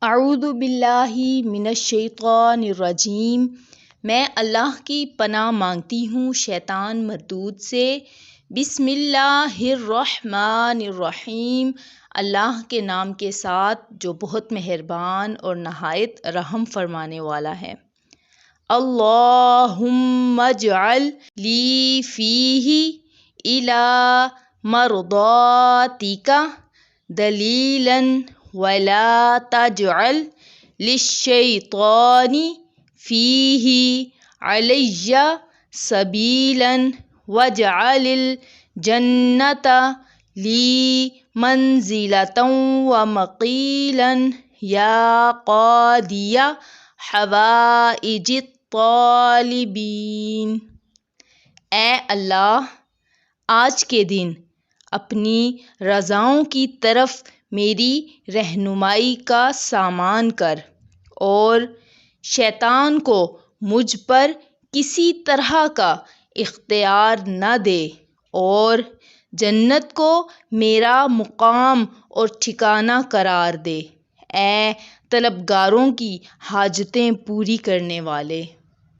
اعوذ باللہ من الشیطان الرجیم۔ میں اللہ کی پناہ مانگتی ہوں شیطان مردود سے۔ بسم اللہ الرحمن الرحیم۔ اللہ کے نام کے ساتھ جو بہت مہربان اور نہایت رحم فرمانے والا ہے۔ اللہم اجعل لی فیہ الی مرضاتک دلیلا ولا تجعل للشیطان فیہ علی سبیلا واجعل الجنۃ لی منزلۃ ومقیلا یا قاضی حوائج الطالبین۔ اے اللہ، آج کے دن اپنی رضاؤں کی طرف میری رہنمائی کا سامان کر اور شیطان کو مجھ پر کسی طرح کا اختیار نہ دے اور جنت کو میرا مقام اور ٹھکانہ قرار دے، اے طلبگاروں کی حاجتیں پوری کرنے والے۔